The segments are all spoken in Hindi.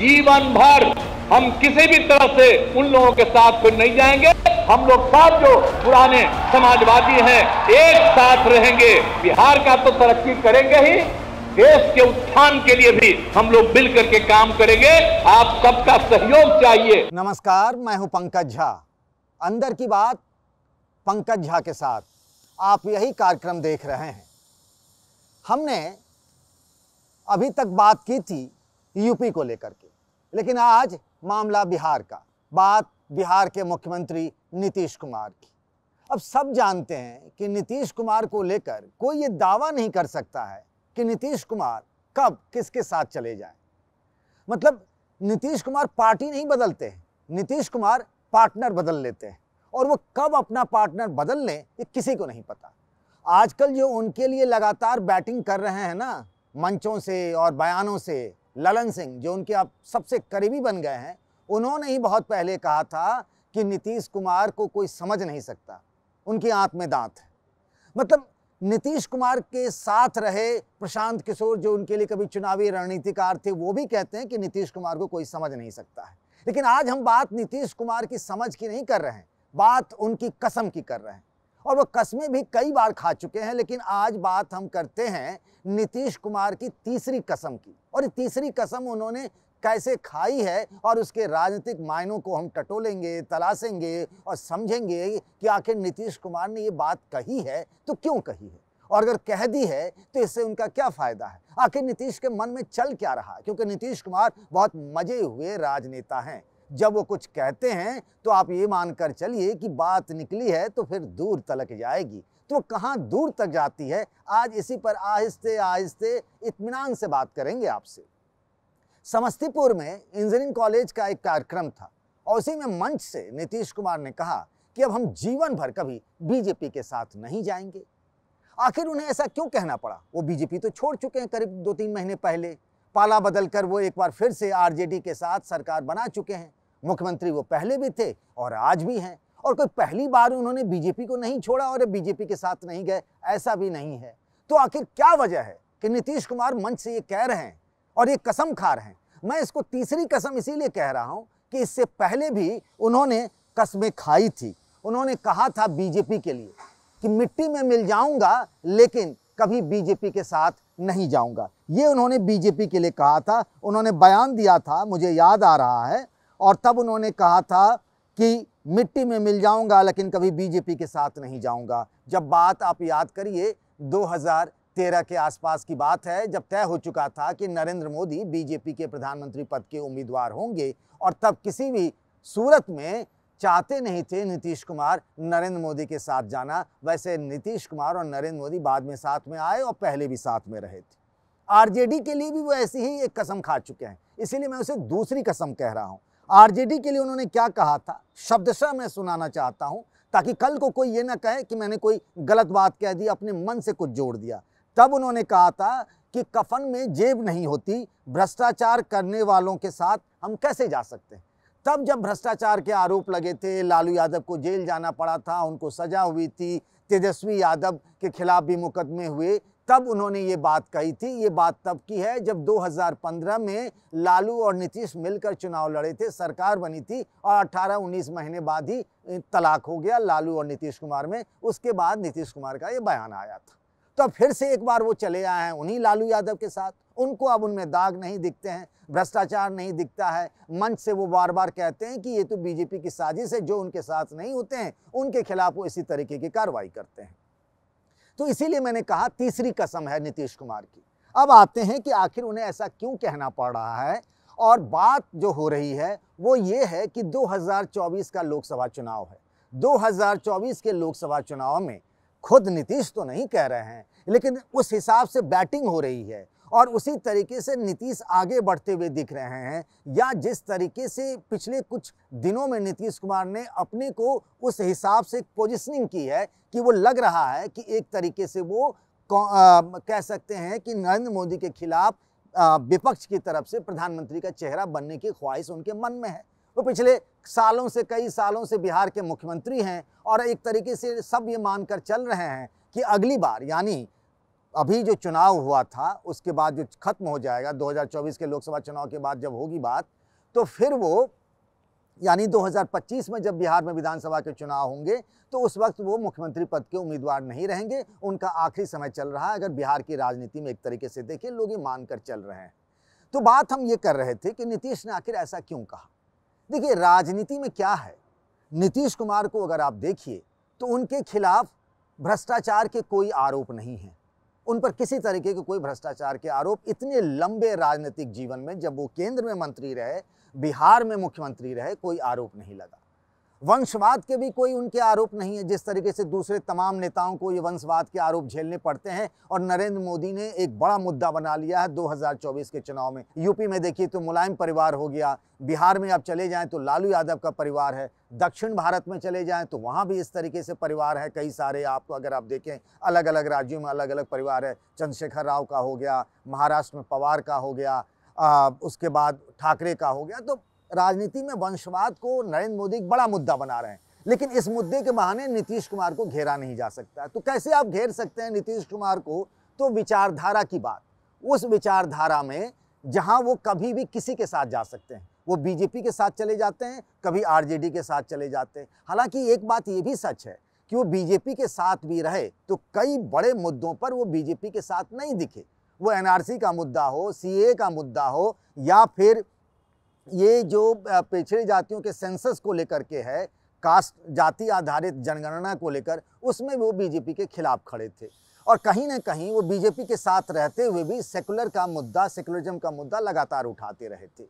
जीवन भर हम किसी भी तरह से उन लोगों के साथ फिर नहीं जाएंगे। हम लोग सब जो पुराने समाजवादी हैं एक साथ रहेंगे। बिहार का तो तरक्की करेंगे ही, देश के उत्थान के लिए भी हम लोग मिल करके काम करेंगे। आप सबका सहयोग चाहिए। नमस्कार, मैं हूं पंकज झा। अंदर की बात पंकज झा के साथ आप यही कार्यक्रम देख रहे हैं। हमने अभी तक बात की थी यूपी को लेकर के, लेकिन आज मामला बिहार का, बात बिहार के मुख्यमंत्री नीतीश कुमार की। अब सब जानते हैं कि नीतीश कुमार को लेकर कोई ये दावा नहीं कर सकता है कि नीतीश कुमार कब किसके साथ चले जाएं। मतलब नीतीश कुमार पार्टी नहीं बदलते हैं, नीतीश कुमार पार्टनर बदल लेते हैं, और वो कब अपना पार्टनर बदल लें ये किसी को नहीं पता। आजकल जो उनके लिए लगातार बैटिंग कर रहे हैं ना, मंचों से और बयानों से, ललन सिंह जो उनके अब सबसे करीबी बन गए हैं, उन्होंने ही बहुत पहले कहा था कि नीतीश कुमार को कोई समझ नहीं सकता, उनकी आंत में दांत है। मतलब नीतीश कुमार के साथ रहे प्रशांत किशोर जो उनके लिए कभी चुनावी रणनीतिकार थे, वो भी कहते हैं कि नीतीश कुमार को कोई समझ नहीं सकता है। लेकिन आज हम बात नीतीश कुमार की समझ की नहीं कर रहे हैं, बात उनकी कसम की कर रहे हैं, और वो कस्में भी कई बार खा चुके हैं। लेकिन आज बात हम करते हैं नीतीश कुमार की तीसरी कसम की, और तीसरी कसम उन्होंने कैसे खाई है और उसके राजनीतिक मायनों को हम टटोलेंगे, तलाशेंगे और समझेंगे कि आखिर नीतीश कुमार ने ये बात कही है तो क्यों कही है, और अगर कह दी है तो इससे उनका क्या फायदा है, आखिर नीतीश के मन में चल क्या रहा है। क्योंकि नीतीश कुमार बहुत मजे हुए राजनेता हैं, जब वो कुछ कहते हैं तो आप ये मानकर चलिए कि बात निकली है तो फिर दूर तलक जाएगी। तो कहाँ दूर तक जाती है, आज इसी पर आहिस्ते आहिस्ते इत्मीनान से बात करेंगे आपसे। समस्तीपुर में इंजीनियरिंग कॉलेज का एक कार्यक्रम था, और उसी में मंच से नीतीश कुमार ने कहा कि अब हम जीवन भर कभी बीजेपी के साथ नहीं जाएंगे। आखिर उन्हें ऐसा क्यों कहना पड़ा? वो बीजेपी तो छोड़ चुके हैं करीब 2-3 महीने पहले, पाला बदल कर वो एक बार फिर से आरजेडी के साथ सरकार बना चुके हैं। मुख्यमंत्री वो पहले भी थे और आज भी हैं, और कोई पहली बार उन्होंने बीजेपी को नहीं छोड़ा और बीजेपी के साथ नहीं गए, ऐसा भी नहीं है। तो आखिर क्या वजह है कि नीतीश कुमार मंच से ये कह रहे हैं और ये कसम खा रहे हैं? मैं इसको तीसरी कसम इसीलिए कह रहा हूं कि इससे पहले भी उन्होंने कसमें खाई थी। उन्होंने कहा था बीजेपी के लिए कि मिट्टी में मिल जाऊंगा लेकिन कभी बीजेपी के साथ नहीं जाऊंगा। ये उन्होंने बीजेपी के लिए कहा था, उन्होंने बयान दिया था, मुझे याद आ रहा है। और तब उन्होंने कहा था कि मिट्टी में मिल जाऊंगा लेकिन कभी बीजेपी के साथ नहीं जाऊंगा। जब बात आप याद करिए 2013 के आसपास की बात है, जब तय हो चुका था कि नरेंद्र मोदी बीजेपी के प्रधानमंत्री पद के उम्मीदवार होंगे, और तब किसी भी सूरत में चाहते नहीं थे नीतीश कुमार नरेंद्र मोदी के साथ जाना। वैसे नीतीश कुमार और नरेंद्र मोदी बाद में साथ में आए और पहले भी साथ में रहे थे। आरजेडी के लिए भी वो ऐसी ही एक कसम खा चुके हैं, इसीलिए मैं उसे दूसरी कसम कह रहा हूं। आरजेडी के लिए उन्होंने क्या कहा था, शब्दशः मैं सुनाना चाहता हूं ताकि कल को कोई ये ना कहे कि मैंने कोई गलत बात कह दी, अपने मन से कुछ जोड़ दिया। तब उन्होंने कहा था कि कफन में जेब नहीं होती, भ्रष्टाचार करने वालों के साथ हम कैसे जा सकते हैं। तब जब भ्रष्टाचार के आरोप लगे थे, लालू यादव को जेल जाना पड़ा था, उनको सजा हुई थी, तेजस्वी यादव के खिलाफ भी मुकदमे हुए, तब उन्होंने ये बात कही थी। ये बात तब की है जब 2015 में लालू और नीतीश मिलकर चुनाव लड़े थे, सरकार बनी थी, और 18-19 महीने बाद ही तलाक हो गया लालू और नीतीश कुमार में। उसके बाद नीतीश कुमार का ये बयान आया था। तो फिर से एक बार वो चले आए हैं उन्हीं लालू यादव के साथ। उनको अब उनमें दाग नहीं दिखते हैं, भ्रष्टाचार नहीं दिखता है। मंच से वो बार बार कहते हैं कि ये तो बीजेपी की साजिश है, जो उनके साथ नहीं होते हैं उनके खिलाफ वो इसी तरीके की कार्रवाई करते हैं। तो इसीलिए मैंने कहा तीसरी कसम है नीतीश कुमार की। अब आते हैं कि आखिर उन्हें ऐसा क्यों कहना पड़ रहा है, और बात जो हो रही है वो ये है कि 2024 का लोकसभा चुनाव है। 2024 के लोकसभा चुनाव में खुद नीतीश तो नहीं कह रहे हैं, लेकिन उस हिसाब से बैटिंग हो रही है, और उसी तरीके से नीतीश आगे बढ़ते हुए दिख रहे हैं, या जिस तरीके से पिछले कुछ दिनों में नीतीश कुमार ने अपने को उस हिसाब से पोजीशनिंग की है कि वो लग रहा है कि एक तरीके से वो कह सकते हैं कि नरेंद्र मोदी के खिलाफ विपक्ष की तरफ से प्रधानमंत्री का चेहरा बनने की ख्वाहिश उनके मन में है। वो पिछले सालों से, कई सालों से बिहार के मुख्यमंत्री हैं, और एक तरीके से सब ये मानकर चल रहे हैं कि अगली बार यानी अभी जो चुनाव हुआ था उसके बाद जो खत्म हो जाएगा 2024 के लोकसभा चुनाव के बाद जब होगी बात, तो फिर वो यानी 2025 में जब बिहार में विधानसभा के चुनाव होंगे तो उस वक्त वो मुख्यमंत्री पद के उम्मीदवार नहीं रहेंगे। उनका आखिरी समय चल रहा है। अगर बिहार की राजनीति में एक तरीके से देखें, लोग ये मानकर चल रहे हैं। तो बात हम ये कर रहे थे कि नीतीश ने आखिर ऐसा क्यों कहा। देखिए, राजनीति में क्या है, नीतीश कुमार को अगर आप देखिए तो उनके खिलाफ भ्रष्टाचार के कोई आरोप नहीं है। उन पर किसी तरीके के कोई भ्रष्टाचार के आरोप इतने लंबे राजनीतिक जीवन में, जब वो केंद्र में मंत्री रहे, बिहार में मुख्यमंत्री रहे, कोई आरोप नहीं लगा। वंशवाद के भी कोई उनके आरोप नहीं है, जिस तरीके से दूसरे तमाम नेताओं को ये वंशवाद के आरोप झेलने पड़ते हैं। और नरेंद्र मोदी ने एक बड़ा मुद्दा बना लिया है 2024 के चुनाव में। यूपी में देखिए तो मुलायम परिवार हो गया, बिहार में आप चले जाएं तो लालू यादव का परिवार है, दक्षिण भारत में चले जाएं तो वहाँ भी इस तरीके से परिवार है कई सारे। आपको अगर आप देखें अलग अलग राज्यों में अलग अलग परिवार है। चंद्रशेखर राव का हो गया, महाराष्ट्र में पवार का हो गया, उसके बाद ठाकरे का हो गया। तो राजनीति में वंशवाद को नरेंद्र मोदी एक बड़ा मुद्दा बना रहे हैं, लेकिन इस मुद्दे के बहाने नीतीश कुमार को घेरा नहीं जा सकता। तो कैसे आप घेर सकते हैं नीतीश कुमार को? तो विचारधारा की बात, उस विचारधारा में जहां वो कभी भी किसी के साथ जा सकते हैं। वो बीजेपी के साथ चले जाते हैं, कभी आरजेडी के साथ चले जाते हैं। हालांकि एक बात ये भी सच है कि वो बीजेपी के साथ भी रहे तो कई बड़े मुद्दों पर वो बीजेपी के साथ नहीं दिखे। वो एनआरसी का मुद्दा हो, सीए का मुद्दा हो, या फिर ये जो पिछड़ी जातियों के सेंसस को लेकर के है, कास्ट जाति आधारित जनगणना को लेकर, उसमें वो बीजेपी के खिलाफ खड़े थे। और कहीं ना कहीं वो बीजेपी के साथ रहते हुए भी सेकुलर का मुद्दा, सेकुलरिज्म का मुद्दा लगातार उठाते रहे थे।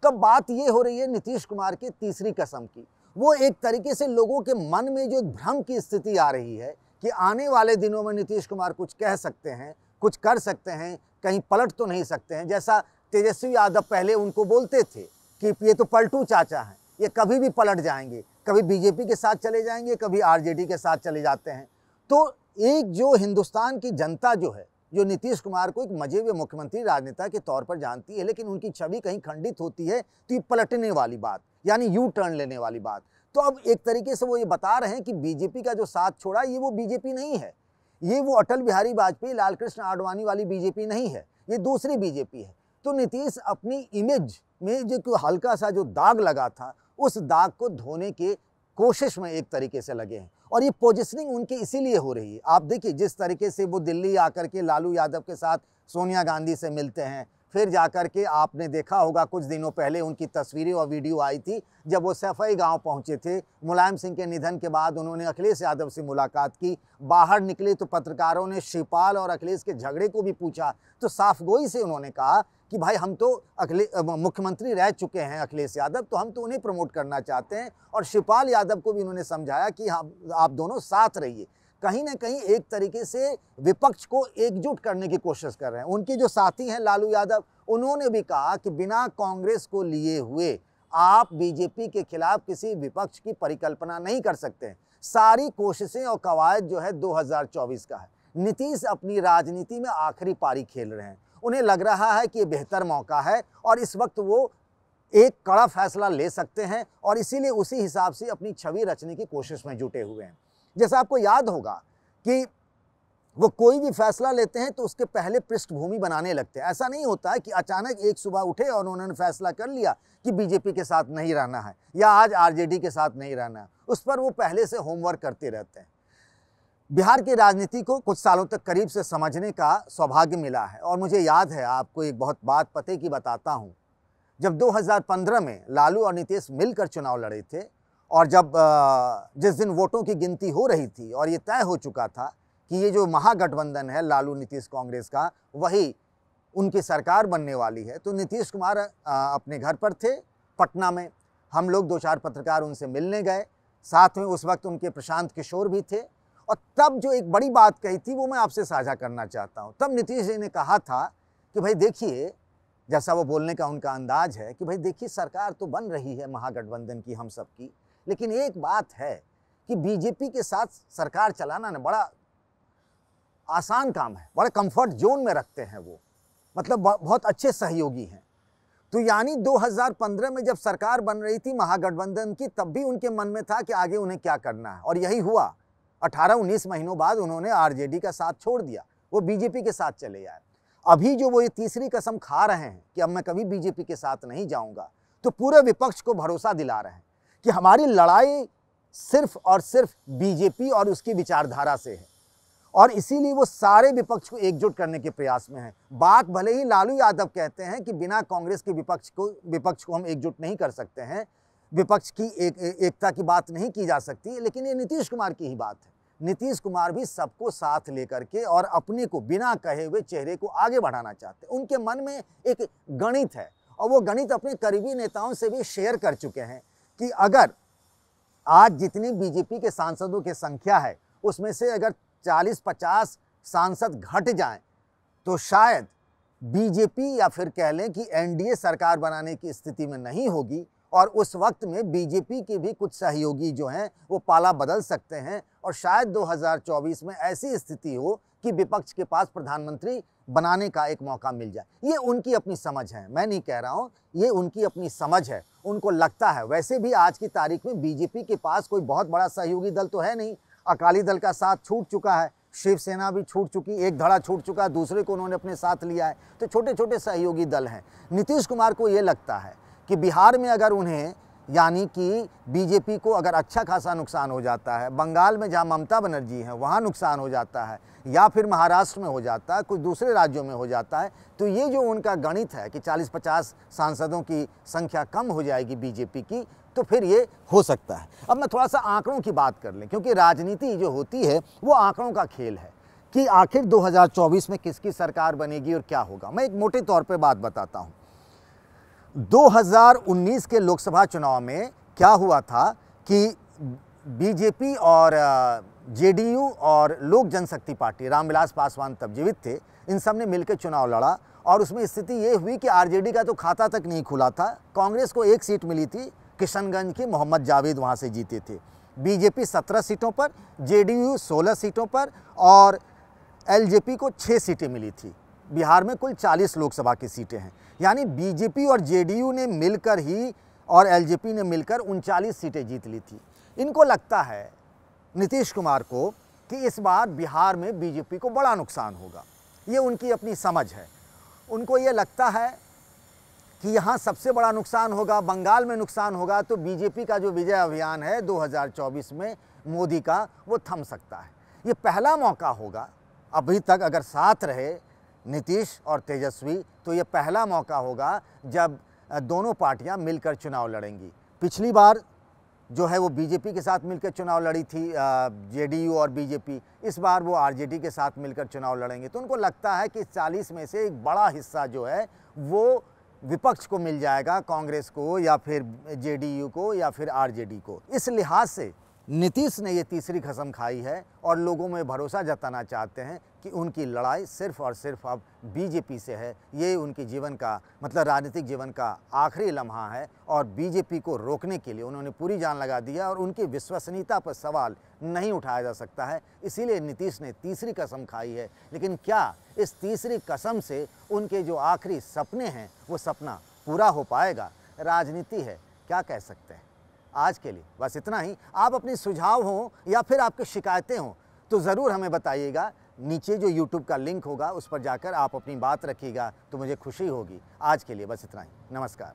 तो बात ये हो रही है नीतीश कुमार की तीसरी कसम की। वो एक तरीके से लोगों के मन में जो भ्रम की स्थिति आ रही है कि आने वाले दिनों में नीतीश कुमार कुछ कह सकते हैं, कुछ कर सकते हैं, कहीं पलट तो नहीं सकते हैं। जैसा तेजस्वी यादव पहले उनको बोलते थे कि ये तो पलटू चाचा हैं, ये कभी भी पलट जाएंगे, कभी बीजेपी के साथ चले जाएंगे, कभी आरजेडी के साथ चले जाते हैं। तो एक जो हिंदुस्तान की जनता जो है, जो नीतीश कुमार को एक मजे हुए मुख्यमंत्री राजनेता के तौर पर जानती है, लेकिन उनकी छवि कहीं खंडित होती है तो ये पलटने वाली बात, यानी यू टर्न लेने वाली बात। तो अब एक तरीके से वो ये बता रहे हैं कि बीजेपी का जो साथ छोड़ा, ये वो बीजेपी नहीं है, ये वो अटल बिहारी वाजपेयी, लालकृष्ण आडवाणी वाली बीजेपी नहीं है, ये दूसरी बीजेपी है। तो नीतीश अपनी इमेज में जो हल्का सा जो दाग लगा था, उस दाग को धोने के कोशिश में एक तरीके से लगे हैं। और ये पोजिशनिंग उनकी इसीलिए हो रही है। आप देखिए जिस तरीके से वो दिल्ली आकर के लालू यादव के साथ सोनिया गांधी से मिलते हैं, फिर जाकर के आपने देखा होगा कुछ दिनों पहले उनकी तस्वीरें और वीडियो आई थी जब वो सफाई गांव पहुंचे थे। मुलायम सिंह के निधन के बाद उन्होंने अखिलेश यादव से मुलाकात की। बाहर निकले तो पत्रकारों ने शिवपाल और अखिलेश के झगड़े को भी पूछा, तो साफगोई से उन्होंने कहा कि भाई हम तो मुख्यमंत्री रह चुके हैं अखिलेश यादव, तो हम तो उन्हें प्रमोट करना चाहते हैं। और शिवपाल यादव को भी उन्होंने समझाया कि आप दोनों साथ रहिए। कहीं ना कहीं एक तरीके से विपक्ष को एकजुट करने की कोशिश कर रहे हैं। उनके जो साथी हैं लालू यादव, उन्होंने भी कहा कि बिना कांग्रेस को लिए हुए आप बीजेपी के खिलाफ किसी विपक्ष की परिकल्पना नहीं कर सकते हैं। सारी कोशिशें और कवायद जो है 2024 का है। नीतीश अपनी राजनीति में आखिरी पारी खेल रहे हैं। उन्हें लग रहा है कि ये बेहतर मौका है और इस वक्त वो एक कड़ा फैसला ले सकते हैं, और इसीलिए उसी हिसाब से अपनी छवि रचने की कोशिश में जुटे हुए हैं। जैसा आपको याद होगा कि वो कोई भी फैसला लेते हैं तो उसके पहले पृष्ठभूमि बनाने लगते हैं। ऐसा नहीं होता है कि अचानक एक सुबह उठे और उन्होंने फैसला कर लिया कि बीजेपी के साथ नहीं रहना है या आज आरजेडी के साथ नहीं रहना है। उस पर वो पहले से होमवर्क करते रहते हैं। बिहार की राजनीति को कुछ सालों तक करीब से समझने का सौभाग्य मिला है, और मुझे याद है, आपको एक बहुत बात पते की बताता हूँ। जब 2015 में लालू और नीतीश मिलकर चुनाव लड़े थे, और जब जिस दिन वोटों की गिनती हो रही थी और ये तय हो चुका था कि ये जो महागठबंधन है लालू नीतीश कांग्रेस का, वही उनकी सरकार बनने वाली है, तो नीतीश कुमार अपने घर पर थे पटना में। हम लोग 2-4 पत्रकार उनसे मिलने गए, साथ में उस वक्त उनके प्रशांत किशोर भी थे। और तब जो एक बड़ी बात कही थी वो मैं आपसे साझा करना चाहता हूँ। तब नीतीश जी ने कहा था कि भाई देखिए, जैसा वो बोलने का उनका अंदाज है कि भाई देखिए सरकार तो बन रही है महागठबंधन की, हम सब की, लेकिन एक बात है कि बीजेपी के साथ सरकार चलाना ना बड़ा आसान काम है, बड़े कंफर्ट जोन में रखते हैं वो, मतलब बहुत अच्छे सहयोगी हैं। तो यानी 2015 में जब सरकार बन रही थी महागठबंधन की, तब भी उनके मन में था कि आगे उन्हें क्या करना है, और यही हुआ। 18-19 महीनों बाद उन्होंने आरजेडी का साथ छोड़ दिया। वो बीजेपी के साथ चले जाए। अभी जो वो ये तीसरी कसम खा रहे हैं कि अब मैं कभी बीजेपी के साथ नहीं जाऊंगा, तो पूरे विपक्ष को भरोसा दिला रहे हैं कि हमारी लड़ाई सिर्फ और सिर्फ बीजेपी और उसकी विचारधारा से है, और इसीलिए वो सारे विपक्ष को एकजुट करने के प्रयास में है। बात भले ही लालू यादव कहते हैं कि बिना कांग्रेस के विपक्ष को हम एकजुट नहीं कर सकते हैं, विपक्ष की एकता की बात नहीं की जा सकती, लेकिन ये नीतीश कुमार की ही बात है। नीतीश कुमार भी सबको साथ लेकर के और अपने को बिना कहे हुए चेहरे को आगे बढ़ाना चाहते हैं। उनके मन में एक गणित है, और वो गणित अपने करीबी नेताओं से भी शेयर कर चुके हैं कि अगर आज जितनी बीजेपी के सांसदों की संख्या है उसमें से अगर 40-50 सांसद घट जाएं तो शायद बीजेपी या फिर कह लें कि एनडीए सरकार बनाने की स्थिति में नहीं होगी, और उस वक्त में बीजेपी के भी कुछ सहयोगी जो हैं वो पाला बदल सकते हैं, और शायद 2024 में ऐसी स्थिति हो कि विपक्ष के पास प्रधानमंत्री बनाने का एक मौका मिल जाए। ये उनकी अपनी समझ है, मैं नहीं कह रहा हूँ, ये उनकी अपनी समझ है, उनको लगता है। वैसे भी आज की तारीख में बीजेपी के पास कोई बहुत बड़ा सहयोगी दल तो है नहीं। अकाली दल का साथ छूट चुका है, शिवसेना भी छूट चुकी, एक धड़ा छूट चुका है, दूसरे को उन्होंने अपने साथ लिया है, तो छोटे छोटे सहयोगी दल हैं। नीतीश कुमार को ये लगता है कि बिहार में अगर उन्हें, यानी कि बीजेपी को अगर अच्छा खासा नुकसान हो जाता है, बंगाल में जहां ममता बनर्जी हैं वहां नुकसान हो जाता है, या फिर महाराष्ट्र में हो जाता है, कुछ दूसरे राज्यों में हो जाता है, तो ये जो उनका गणित है कि 40-50 सांसदों की संख्या कम हो जाएगी बीजेपी की, तो फिर ये हो सकता है। अब मैं थोड़ा सा आंकड़ों की बात कर लें, क्योंकि राजनीति जो होती है वो आंकड़ों का खेल है कि आखिर 2024 में किसकी सरकार बनेगी और क्या होगा। मैं एक मोटे तौर पर बात बताता हूँ। 2019 के लोकसभा चुनाव में क्या हुआ था कि बीजेपी और जेडीयू और लोक जनशक्ति पार्टी, रामविलास पासवान तब जीवित थे, इन सब ने मिलकर चुनाव लड़ा, और उसमें स्थिति ये हुई कि आरजेडी का तो खाता तक नहीं खुला था। कांग्रेस को 1 सीट मिली थी, किशनगंज की मोहम्मद जावेद वहाँ से जीते थे। बीजेपी 17 सीटों पर, जेडीयू 16 सीटों पर, और एलजेपी को 6 सीटें मिली थी। बिहार में कुल 40 लोकसभा की सीटें हैं, यानी बीजेपी और जेडीयू ने मिलकर ही और एलजेपी ने मिलकर 39 सीटें जीत ली थी। इनको लगता है, नीतीश कुमार को, कि इस बार बिहार में बीजेपी को बड़ा नुकसान होगा। ये उनकी अपनी समझ है। उनको ये लगता है कि यहाँ सबसे बड़ा नुकसान होगा, बंगाल में नुकसान होगा, तो बीजेपी का जो विजय अभियान है 2024 में मोदी का, वो थम सकता है। ये पहला मौका होगा, अभी तक अगर साथ रहे नीतीश और तेजस्वी, तो ये पहला मौका होगा जब दोनों पार्टियां मिलकर चुनाव लड़ेंगी। पिछली बार जो है वो बीजेपी के साथ मिलकर चुनाव लड़ी थी जेडीयू और बीजेपी, इस बार वो आरजेडी के साथ मिलकर चुनाव लड़ेंगे। तो उनको लगता है कि 40 में से एक बड़ा हिस्सा जो है वो विपक्ष को मिल जाएगा, कांग्रेस को या फिर जेडीयू को या फिर आरजेडी को। इस लिहाज से नीतीश ने ये तीसरी कसम खाई है और लोगों में भरोसा जताना चाहते हैं कि उनकी लड़ाई सिर्फ और सिर्फ अब बीजेपी से है। ये उनके जीवन का, मतलब राजनीतिक जीवन का आखिरी लम्हा है, और बीजेपी को रोकने के लिए उन्होंने पूरी जान लगा दिया, और उनकी विश्वसनीयता पर सवाल नहीं उठाया जा सकता है। इसीलिए नीतीश ने तीसरी कसम खाई है। लेकिन क्या इस तीसरी कसम से उनके जो आखिरी सपने हैं वो सपना पूरा हो पाएगा? राजनीति है, क्या कह सकते हैं। आज के लिए बस इतना ही। आप अपने सुझाव हों या फिर आपकी शिकायतें हों तो ज़रूर हमें बताइएगा। नीचे जो YouTube का लिंक होगा उस पर जाकर आप अपनी बात रखिएगा तो मुझे खुशी होगी। आज के लिए बस इतना ही। नमस्कार।